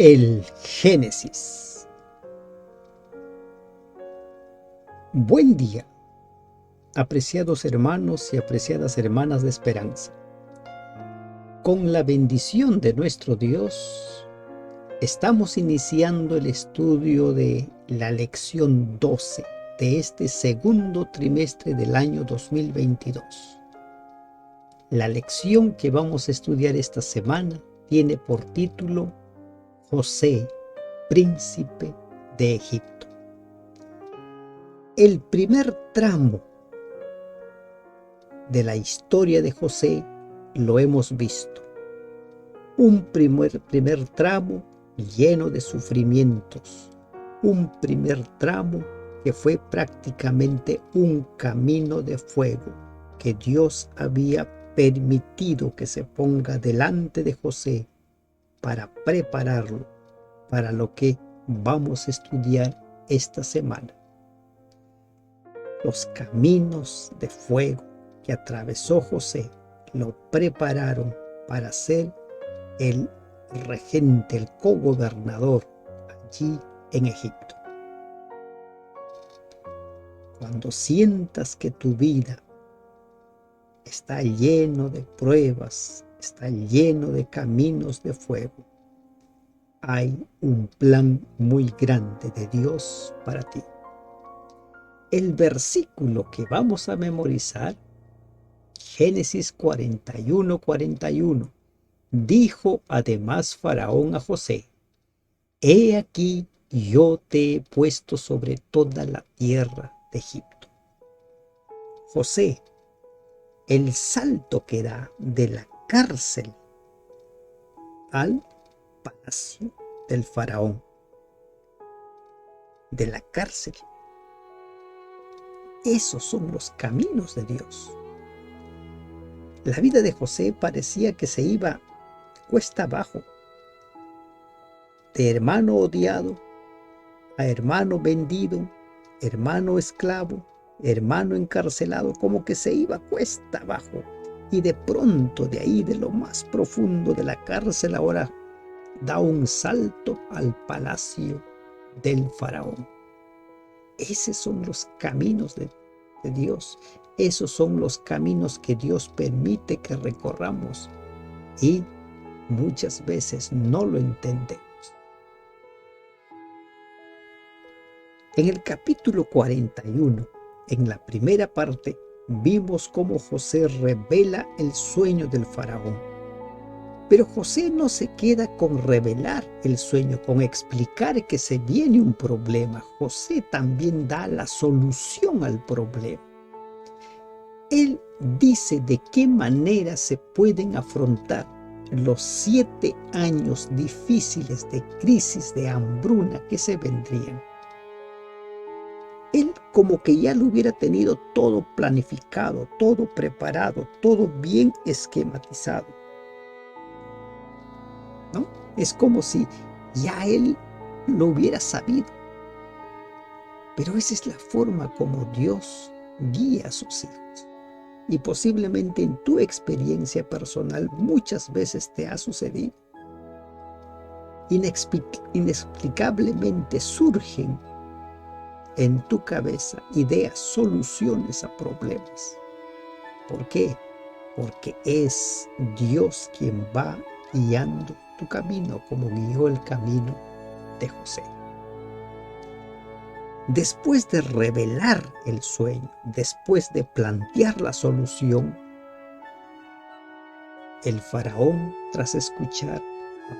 El Génesis. Buen día, apreciados hermanos y apreciadas hermanas de esperanza. Con la bendición de nuestro Dios, estamos iniciando el estudio de la lección 12 de este segundo trimestre del año 2022. La lección que vamos a estudiar esta semana tiene por título José, príncipe de Egipto. El primer tramo de la historia de José lo hemos visto. Un primer tramo lleno de sufrimientos. Un primer tramo que fue prácticamente un camino de fuego que Dios había permitido que se ponga delante de José para prepararlo para lo que vamos a estudiar esta semana. Los caminos de fuego que atravesó José lo prepararon para ser el regente, el cogobernador allí en Egipto. Cuando sientas que tu vida está lleno de pruebas, está lleno de caminos de fuego, hay un plan muy grande de Dios para ti. El versículo que vamos a memorizar, Génesis 41:41, dijo además Faraón a José: He aquí yo te he puesto sobre toda la tierra de Egipto. José, el salto que da de la cárcel al palacio del faraón, de la cárcel. Esos son los caminos de Dios. La vida de José parecía que se iba cuesta abajo, de hermano odiado a hermano vendido, hermano esclavo, hermano encarcelado, como que se iba cuesta abajo. Y de pronto, de ahí, de lo más profundo de la cárcel, ahora da un salto al palacio del faraón. Esos son los caminos de Dios. Esos son los caminos que Dios permite que recorramos y muchas veces no lo entendemos. En el capítulo 41, en la primera parte, vimos cómo José revela el sueño del faraón. Pero José no se queda con revelar el sueño, con explicar que se viene un problema. José también da la solución al problema. Él dice de qué manera se pueden afrontar los 7 años difíciles de crisis, de hambruna que se vendrían. Él como que ya lo hubiera tenido todo planificado, todo preparado, todo bien esquematizado, ¿no? Es como si ya él lo hubiera sabido. Pero esa es la forma como Dios guía a sus hijos. Y posiblemente en tu experiencia personal muchas veces te ha sucedido. Inexplicablemente surgen en tu cabeza ideas, soluciones a problemas. ¿Por qué? Porque es Dios quien va guiando tu camino, como guió el camino de José. Después de revelar el sueño, después de plantear la solución, el faraón, tras escuchar,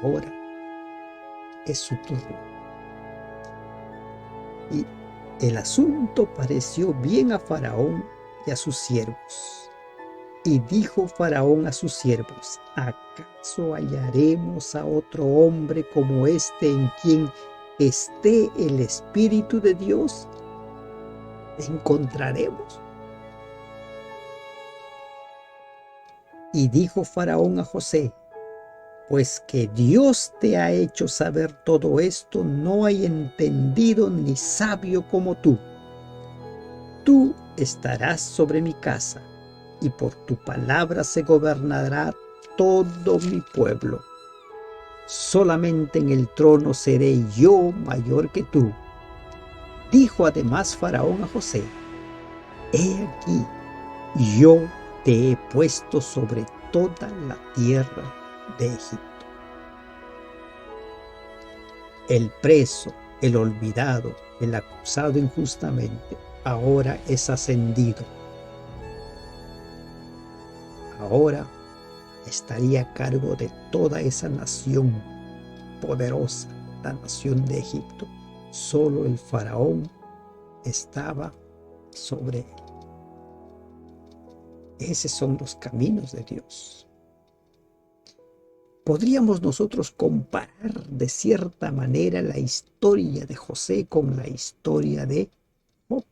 ahora es su turno. Y el asunto pareció bien a Faraón y a sus siervos. Y dijo Faraón a sus siervos: ¿acaso hallaremos a otro hombre como este en quien esté el Espíritu de Dios? ¿Encontraremos? Y dijo Faraón a José: pues que Dios te ha hecho saber todo esto, no hay entendido ni sabio como tú. Tú estarás sobre mi casa, y por tu palabra se gobernará todo mi pueblo. solamente en el trono seré yo mayor que tú. Dijo además Faraón a José: He aquí, yo te he puesto sobre toda la tierra de Egipto. El preso, el olvidado, el acusado injustamente, ahora es ascendido. Ahora estaría a cargo de toda esa nación poderosa, la nación de Egipto. Solo el faraón estaba sobre él. Esos son los caminos de Dios. Podríamos nosotros comparar de cierta manera la historia de José con la historia de Job.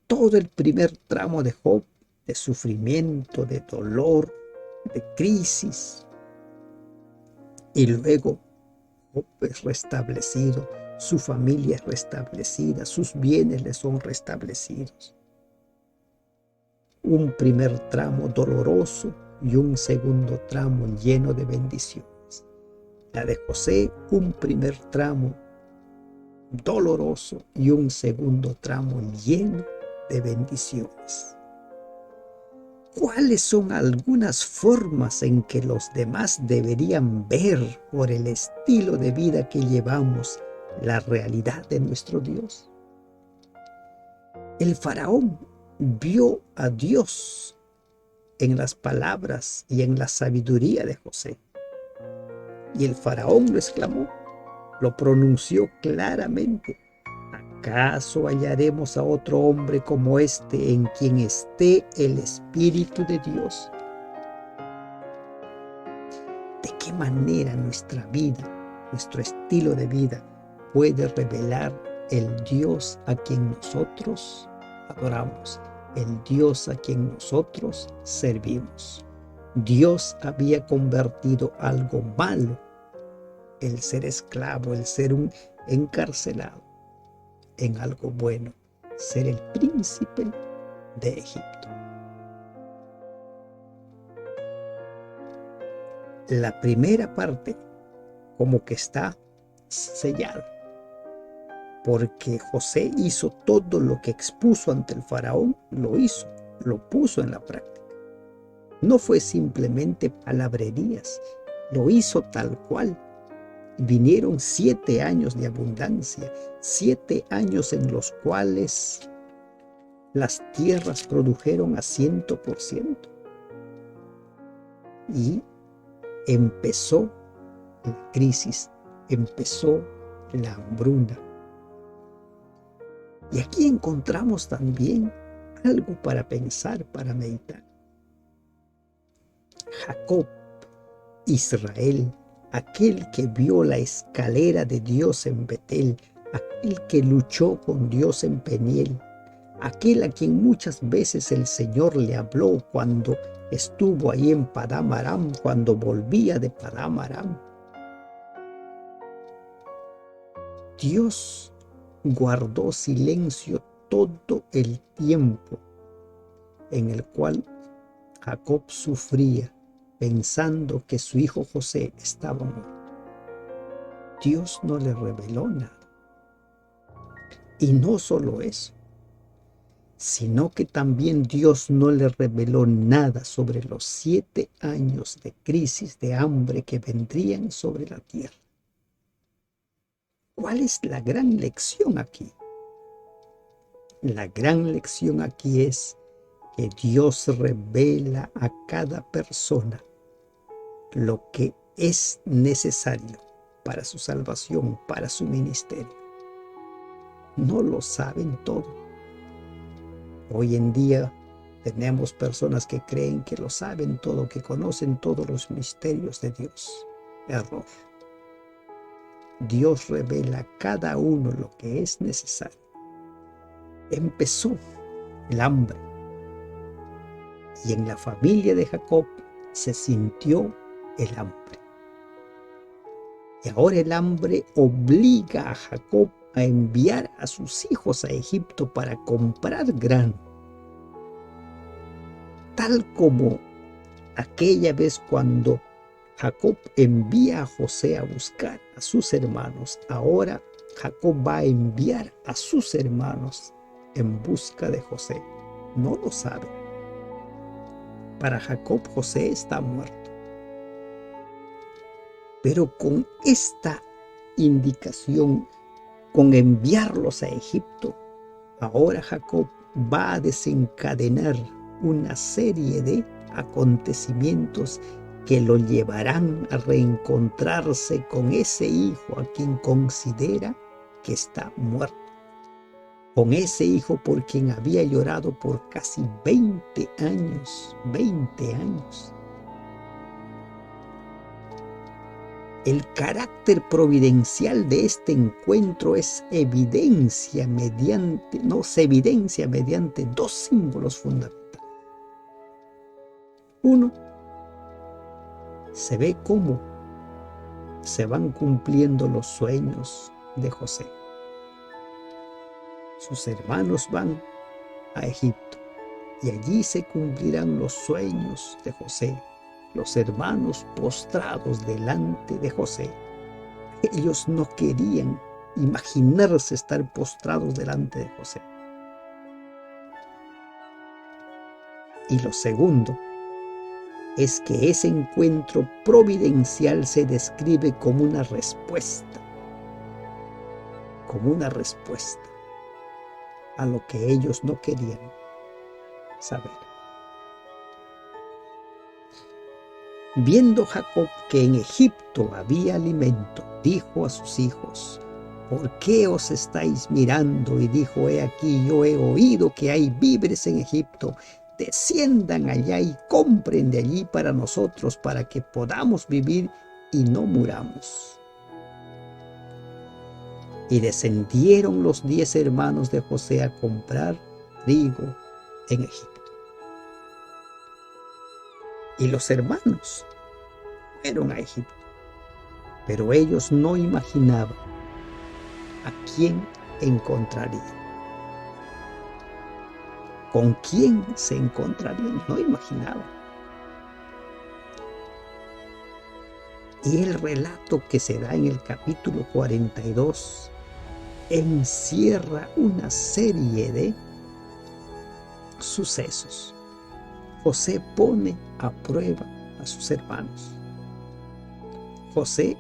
Todo el primer tramo de Job, de sufrimiento, de dolor, de crisis, y luego Job es restablecido, su familia es restablecida, sus bienes le son restablecidos. Un primer tramo doloroso y un segundo tramo lleno de bendiciones. La de José, un primer tramo doloroso y un segundo tramo lleno de bendiciones. ¿Cuáles son algunas formas en que los demás deberían ver por el estilo de vida que llevamos la realidad de nuestro Dios? El faraón vio a Dios en las palabras y en la sabiduría de José. Y el faraón lo exclamó, lo pronunció claramente: ¿acaso hallaremos a otro hombre como este en quien esté el Espíritu de Dios? ¿De qué manera nuestra vida, nuestro estilo de vida puede revelar el Dios a quien nosotros adoramos, el Dios a quien nosotros servimos? Dios había convertido algo malo, el ser esclavo, el ser un encarcelado, en algo bueno, ser el príncipe de Egipto. La primera parte como que está sellada, porque José hizo todo lo que expuso ante el faraón, lo hizo, lo puso en la práctica. No fue simplemente palabrerías, lo hizo tal cual. Vinieron 7 años de abundancia, 7 años en los cuales las tierras produjeron a 100%. Y empezó la crisis, empezó la hambruna. Y aquí encontramos también algo para pensar, para meditar. Jacob, Israel, aquel que vio la escalera de Dios en Betel, aquel que luchó con Dios en Peniel, aquel a quien muchas veces el Señor le habló cuando estuvo ahí en Padán Aram, cuando volvía de Padán Aram. Dios guardó silencio todo el tiempo en el cual Jacob sufría, pensando que su hijo José estaba muerto. Dios no le reveló nada. Y no solo eso, sino que también Dios no le reveló nada sobre los 7 años de crisis, de hambre que vendrían sobre la tierra. ¿Cuál es la gran lección aquí? La gran lección aquí es que Dios revela a cada persona lo que es necesario para su salvación, para su ministerio. No lo saben todo. Hoy en día tenemos personas que creen que lo saben todo, que conocen todos los misterios de Dios. Error. Dios revela a cada uno lo que es necesario. Empezó el hambre. Y en la familia de Jacob se sintió el hambre. Y ahora el hambre obliga a Jacob a enviar a sus hijos a Egipto para comprar grano. Tal como aquella vez cuando Jacob envía a José a buscar a sus hermanos. Ahora Jacob va a enviar a sus hermanos en busca de José. No lo sabe. Para Jacob, José está muerto. Pero con esta indicación, con enviarlos a Egipto, ahora Jacob va a desencadenar una serie de acontecimientos que lo llevarán a reencontrarse con ese hijo a quien considera que está muerto. Con ese hijo por quien había llorado por casi 20 años. 20 años. El carácter providencial de este encuentro se evidencia mediante dos símbolos fundamentales. Uno, se ve cómo se van cumpliendo los sueños de José. Sus hermanos van a Egipto y allí se cumplirán los sueños de José. Los hermanos postrados delante de José. Ellos no querían imaginarse estar postrados delante de José. Y lo segundo es que ese encuentro providencial se describe como una respuesta a lo que ellos no querían saber. Viendo Jacob que en Egipto había alimento, dijo a sus hijos: ¿por qué os estáis mirando? Y dijo: he aquí, yo he oído que hay víveres en Egipto. Desciendan allá y compren de allí para nosotros, para que podamos vivir y no muramos. Y descendieron los 10 hermanos de José a comprar trigo en Egipto. Y los hermanos fueron a Egipto, pero ellos no imaginaban a quién encontrarían. ¿Con quién se encontrarían? No imaginaban. Y el relato que se da en el capítulo 42 encierra una serie de sucesos. José pone a prueba a sus hermanos. José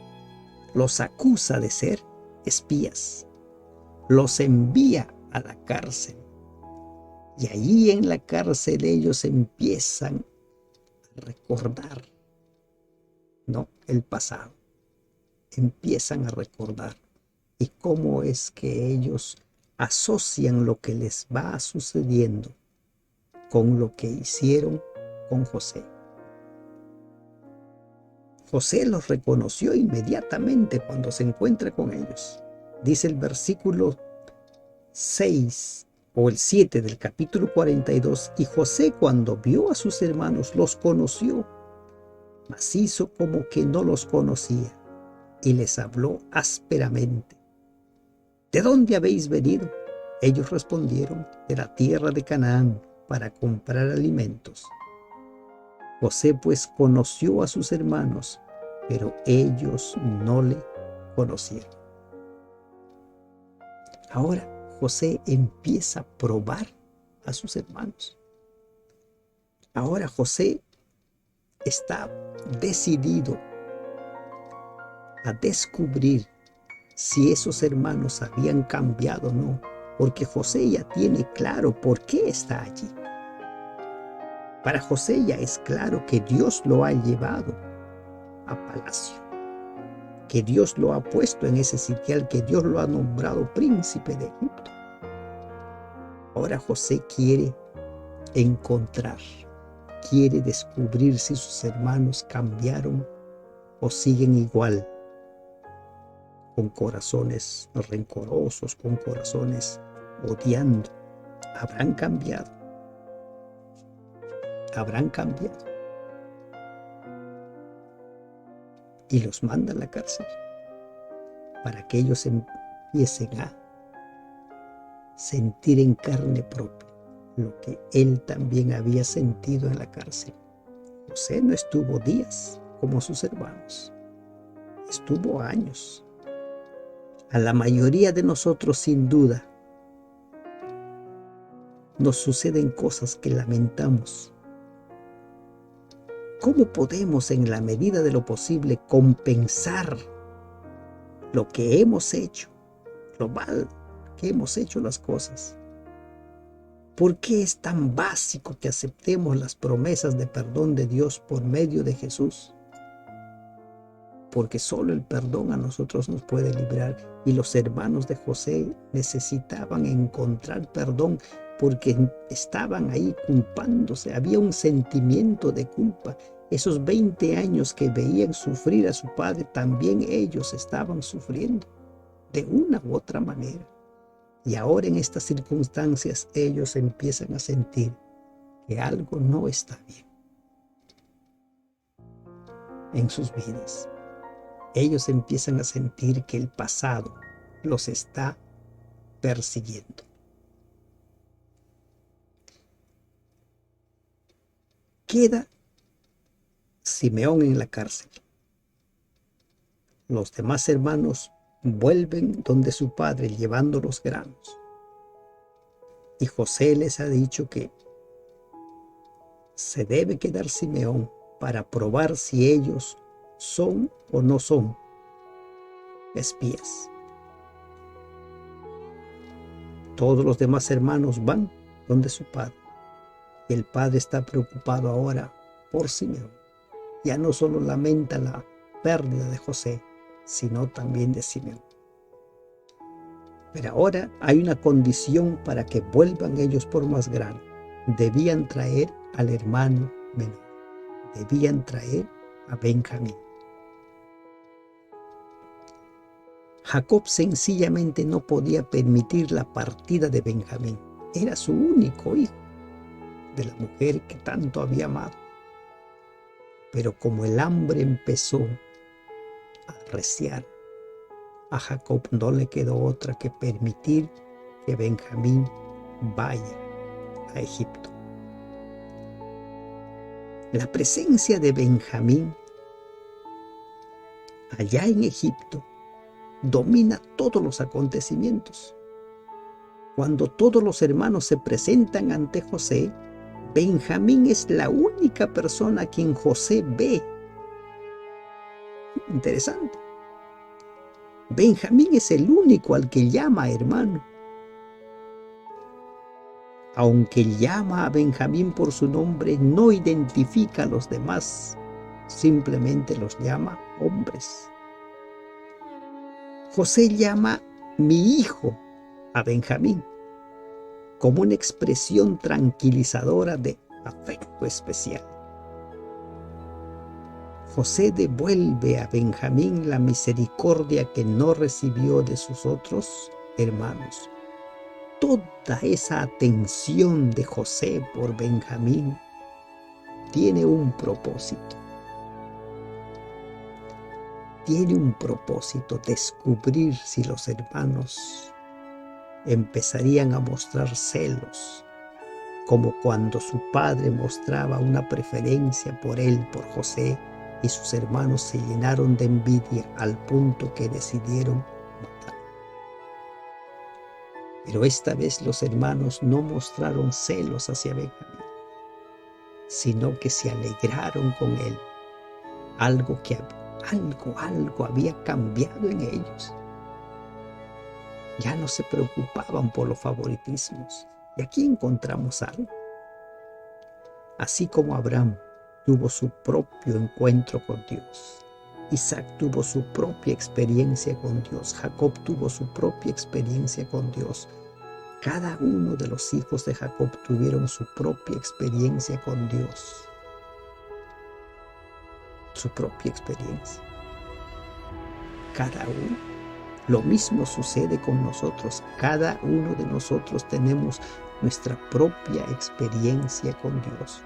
los acusa de ser espías. Los envía a la cárcel. Y allí en la cárcel ellos empiezan a recordar, ¿no?, el pasado. Empiezan a recordar. Y cómo es que ellos asocian lo que les va sucediendo con lo que hicieron con José. José los reconoció inmediatamente cuando se encuentra con ellos. Dice el versículo 6 o el 7 del capítulo 42: y José, cuando vio a sus hermanos, los conoció, mas hizo como que no los conocía, y les habló ásperamente. ¿De dónde habéis venido? Ellos respondieron: de la tierra de Canaán, para comprar alimentos. José pues conoció a sus hermanos, pero ellos no le conocieron. Ahora José empieza a probar a sus hermanos. Ahora José está decidido a descubrir si esos hermanos habían cambiado o no, porque José ya tiene claro por qué está allí. Para José ya es claro que Dios lo ha llevado a palacio, que Dios lo ha puesto en ese sitial, que Dios lo ha nombrado príncipe de Egipto. Ahora José quiere encontrar, quiere descubrir si sus hermanos cambiaron o siguen igual, con corazones rencorosos, con corazones odiando. ¿Habrán cambiado? ¿Habrán cambiado? Y los manda a la cárcel para que ellos empiecen a sentir en carne propia lo que él también había sentido en la cárcel. José no estuvo días como sus hermanos. Estuvo años. A la mayoría de nosotros, sin duda, nos suceden cosas que lamentamos. ¿Cómo podemos, en la medida de lo posible, compensar lo que hemos hecho, lo mal que hemos hecho las cosas? ¿Por qué es tan básico que aceptemos las promesas de perdón de Dios por medio de Jesús? Porque solo el perdón a nosotros nos puede librar. Y los hermanos de José necesitaban encontrar perdón porque estaban ahí culpándose. Había un sentimiento de culpa. Esos 20 años que veían sufrir a su padre, también ellos estaban sufriendo de una u otra manera. Y ahora en estas circunstancias ellos empiezan a sentir que algo no está bien en sus vidas. Ellos empiezan a sentir que el pasado los está persiguiendo. Queda Simeón en la cárcel. Los demás hermanos vuelven donde su padre llevando los granos. Y José les ha dicho que se debe quedar Simeón para probar si ellos son o no son espías. Todos los demás hermanos van donde su padre. Y el padre está preocupado ahora por Simeón. Ya no solo lamenta la pérdida de José, sino también de Simeón. Pero ahora hay una condición para que vuelvan ellos por más grano. Debían traer al hermano menor. Debían traer a Benjamín. Jacob sencillamente no podía permitir la partida de Benjamín. Era su único hijo, de la mujer que tanto había amado. Pero como el hambre empezó a arreciar, a Jacob no le quedó otra que permitir que Benjamín vaya a Egipto. La presencia de Benjamín allá en Egipto domina todos los acontecimientos. Cuando todos los hermanos se presentan ante José, Benjamín es la única persona a quien José ve. Interesante. Benjamín es el único al que llama hermano. Aunque llama a Benjamín por su nombre, no identifica a los demás, simplemente los llama hombres. José llama mi hijo a Benjamín como una expresión tranquilizadora de afecto especial. José devuelve a Benjamín la misericordia que no recibió de sus otros hermanos. Toda esa atención de José por Benjamín tiene un propósito. Tiene un propósito: descubrir si los hermanos empezarían a mostrar celos, como cuando su padre mostraba una preferencia por él, por José, y sus hermanos se llenaron de envidia al punto que decidieron matarlo. Pero esta vez los hermanos no mostraron celos hacia Benjamín, sino que se alegraron con él. Algo había cambiado en ellos. Ya no se preocupaban por los favoritismos. Y aquí encontramos algo. Así como Abraham tuvo su propio encuentro con Dios, Isaac tuvo su propia experiencia con Dios, Jacob tuvo su propia experiencia con Dios. Cada uno de los hijos de Jacob tuvieron su propia experiencia con Dios. Su propia experiencia. Cada uno. Lo mismo sucede con nosotros. Cada uno de nosotros tenemos nuestra propia experiencia con Dios.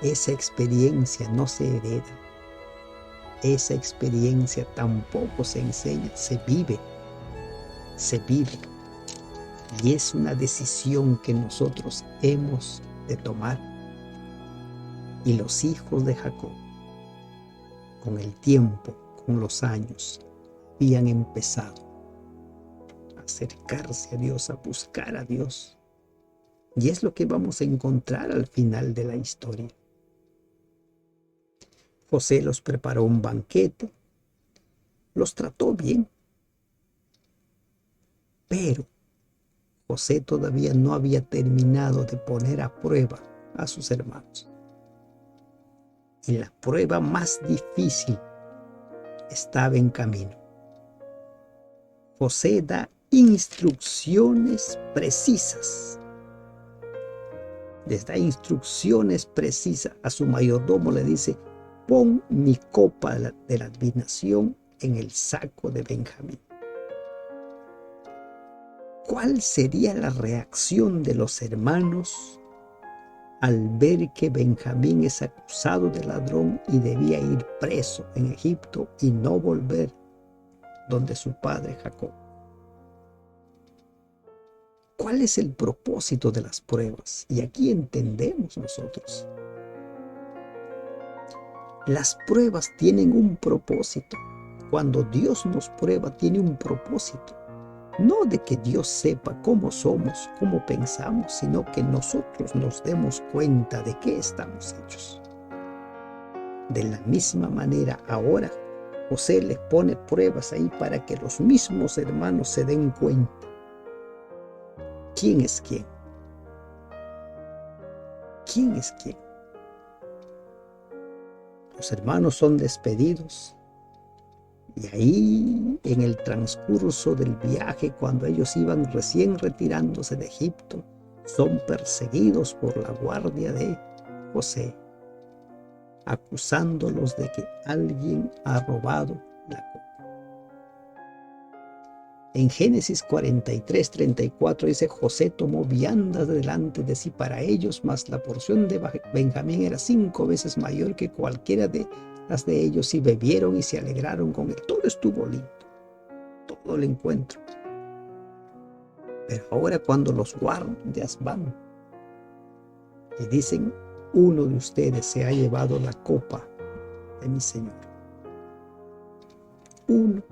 Esa experiencia no se hereda. Esa experiencia tampoco se enseña, se vive. Se vive. Y es una decisión que nosotros hemos de tomar. Y los hijos de Jacob con el tiempo, con los años, habían empezado a acercarse a Dios, a buscar a Dios. Y es lo que vamos a encontrar al final de la historia. José los preparó un banquete, los trató bien, pero José todavía no había terminado de poner a prueba a sus hermanos. Y la prueba más difícil estaba en camino. José da instrucciones precisas. Les da instrucciones precisas a su mayordomo, le dice: pon mi copa de la adivinación en el saco de Benjamín. ¿Cuál sería la reacción de los hermanos al ver que Benjamín es acusado de ladrón y debía ir preso en Egipto y no volver donde su padre Jacob? ¿Cuál es el propósito de las pruebas? Y aquí entendemos nosotros. Las pruebas tienen un propósito. Cuando Dios nos prueba, tiene un propósito. No de que Dios sepa cómo somos, cómo pensamos, sino que nosotros nos demos cuenta de qué estamos hechos. De la misma manera, ahora José les pone pruebas ahí para que los mismos hermanos se den cuenta quién es quién. ¿Quién es quién? Los hermanos son despedidos. Y ahí, en el transcurso del viaje, cuando ellos iban recién retirándose de Egipto, son perseguidos por la guardia de José, acusándolos de que alguien ha robado la copa. En Génesis 43:34 dice: José tomó viandas delante de sí para ellos, mas la porción de Benjamín era 5 veces mayor que cualquiera de las de ellos, y bebieron y se alegraron con él. Todo estuvo lindo, todo el encuentro. Pero ahora, cuando los guardias van y dicen: uno de ustedes se ha llevado la copa de mi Señor, uno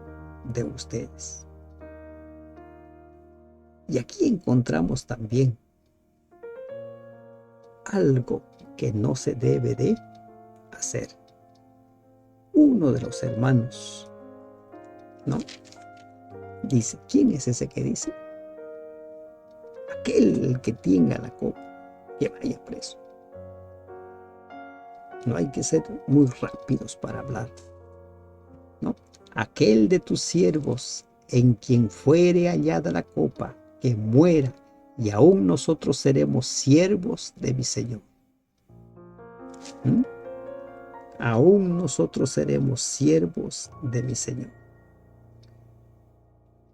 de ustedes. Y aquí encontramos también algo que no se debe de hacer. Uno de los hermanos, ¿no? Dice: ¿quién es ese que dice? Aquel que tenga la copa, que vaya preso. No hay que ser muy rápidos para hablar, ¿no? Aquel de tus siervos en quien fuere hallada la copa, que muera, y aún nosotros seremos siervos de mi Señor. ¿Mm? Aún nosotros seremos siervos de mi Señor.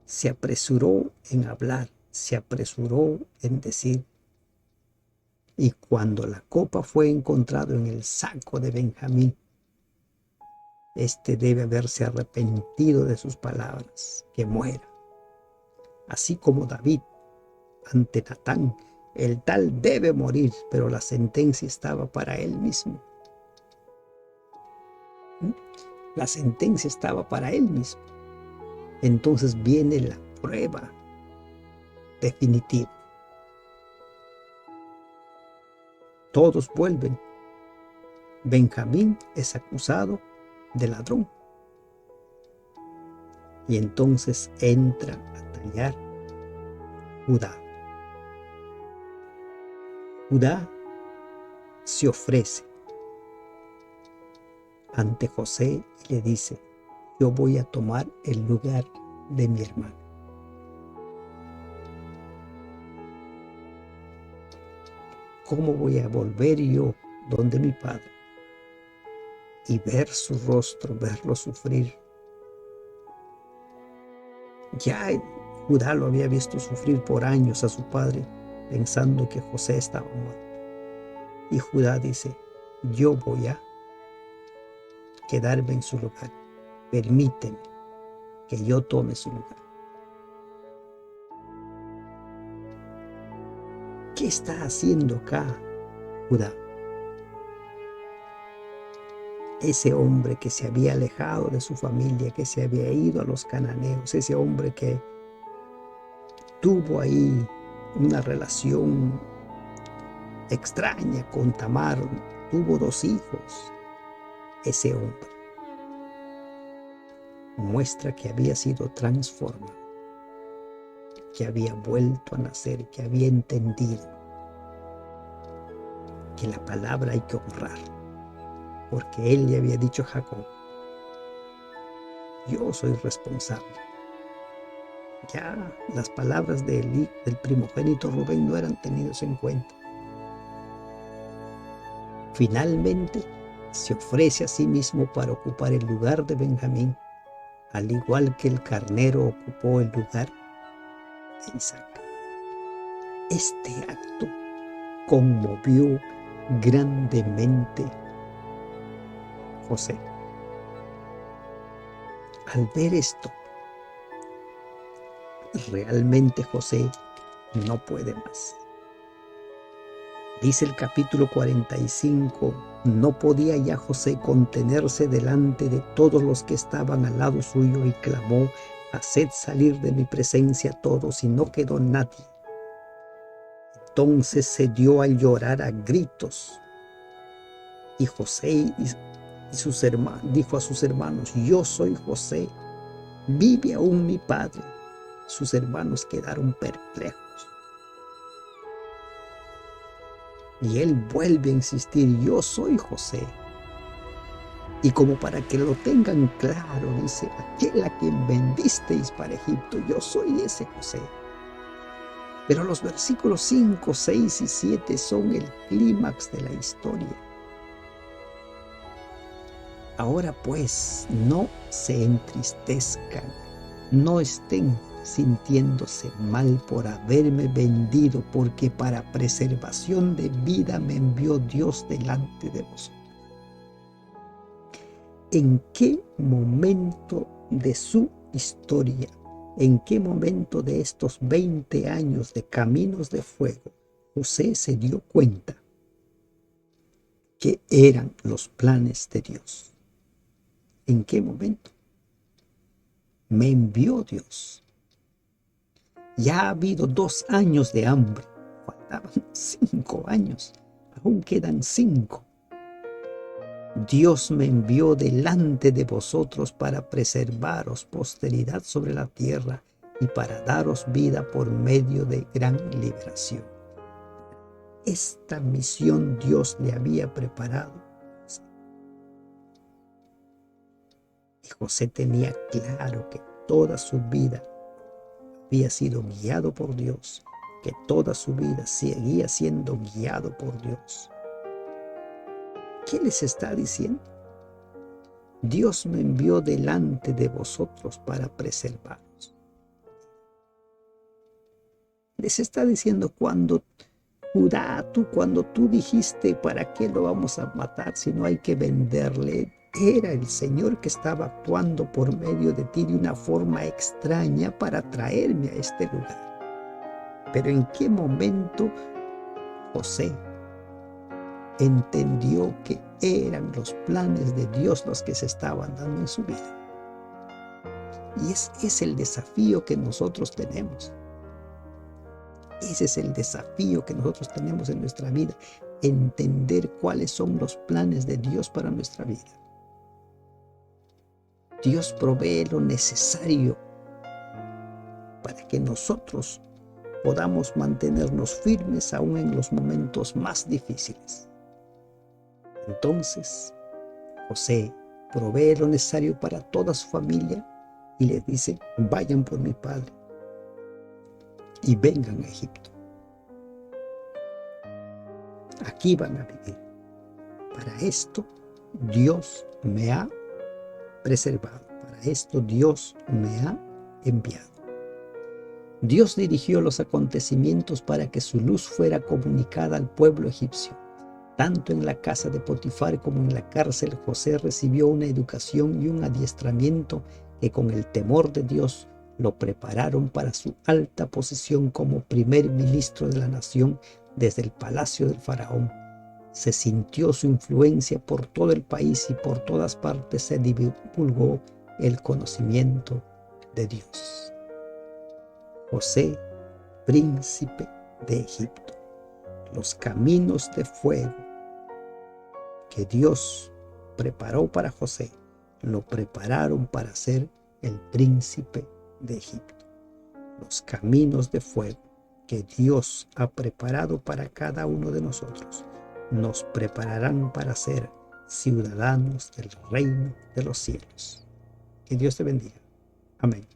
Se apresuró en hablar, se apresuró en decir. Y cuando la copa fue encontrada en el saco de Benjamín, este debe haberse arrepentido de sus palabras, que muera. Así como David ante Natán: el tal debe morir, pero la sentencia estaba para él mismo. La sentencia estaba para él mismo. Entonces viene la prueba definitiva. Todos vuelven. Benjamín es acusado de ladrón. Y entonces entra a tallar Judá. Judá se ofrece ante José y le dice: yo voy a tomar el lugar de mi hermano. ¿Cómo voy a volver yo donde mi padre y ver su rostro, verlo sufrir? Ya Judá lo había visto sufrir por años a su padre, pensando que José estaba muerto. Y Judá dice: yo voy a quedarme en su lugar. Permíteme que yo tome su lugar. ¿Qué está haciendo acá Judá? ese hombre que se había alejado de su familia, que se había ido a los cananeos, ese hombre que tuvo ahí una relación extraña con Tamar, tuvo 2 hijos. Ese hombre muestra que había sido transformado, que había vuelto a nacer, que había entendido que la palabra hay que honrar, porque él le había dicho a Jacob: yo soy responsable. Ya las palabras del primogénito Rubén no eran tenidas en cuenta. Finalmente se ofrece a sí mismo para ocupar el lugar de Benjamín, al igual que el carnero ocupó el lugar de Isaac. Este acto conmovió grandemente a José. Al ver esto, realmente José no puede más. Dice el capítulo 45, no podía ya José contenerse delante de todos los que estaban al lado suyo y clamó: haced salir de mi presencia a todos, y no quedó nadie. Entonces se dio a llorar a gritos, y José y sus hermanos, dijo a sus hermanos: yo soy José, ¿vive aún mi padre? Sus hermanos quedaron perplejos. Y él vuelve a insistir: yo soy José. Y como para que lo tengan claro, dice: aquel a quien vendisteis para Egipto, yo soy ese José. Pero los versículos 5, 6 y 7 son el clímax de la historia. Ahora pues, no se entristezcan, no estén sintiéndose mal por haberme vendido, porque para preservación de vida me envió Dios delante de vosotros. ¿En qué momento de su historia, en qué momento de estos 20 años de Caminos de Fuego, José se dio cuenta que eran los planes de Dios? ¿En qué momento? Me envió Dios. Ya ha habido 2 años de hambre, faltaban 5 años, aún quedan 5. Dios me envió delante de vosotros para preservaros posteridad sobre la tierra y para daros vida por medio de gran liberación. Esta misión Dios le había preparado. Y José tenía claro que toda su vida había sido guiado por Dios, que toda su vida seguía siendo guiado por Dios. ¿Qué les está diciendo? Dios me envió delante de vosotros para preservaros. Les está diciendo: cuando tú dijiste, ¿para qué lo vamos a matar si no hay que venderle? Era el Señor que estaba actuando por medio de ti de una forma extraña para traerme a este lugar. Pero ¿en qué momento José entendió que eran los planes de Dios los que se estaban dando en su vida? Y ese es el desafío que nosotros tenemos. Ese es el desafío que nosotros tenemos en nuestra vida: entender cuáles son los planes de Dios para nuestra vida. Dios provee lo necesario para que nosotros podamos mantenernos firmes aún en los momentos más difíciles. Entonces, José provee lo necesario para toda su familia y les dice: vayan por mi padre y vengan a Egipto. Aquí van a vivir. Para esto Dios me ha preservado. Para esto Dios me ha enviado. Dios dirigió los acontecimientos para que su luz fuera comunicada al pueblo egipcio. Tanto en la casa de Potifar como en la cárcel, José recibió una educación y un adiestramiento que con el temor de Dios lo prepararon para su alta posición como primer ministro de la nación desde el palacio del faraón. Se sintió su influencia por todo el país y por todas partes se divulgó el conocimiento de Dios. José, príncipe de Egipto. Los caminos de fuego que Dios preparó para José, lo prepararon para ser el príncipe de Egipto. Los caminos de fuego que Dios ha preparado para cada uno de nosotros nos prepararán para ser ciudadanos del reino de los cielos. Que Dios te bendiga. Amén.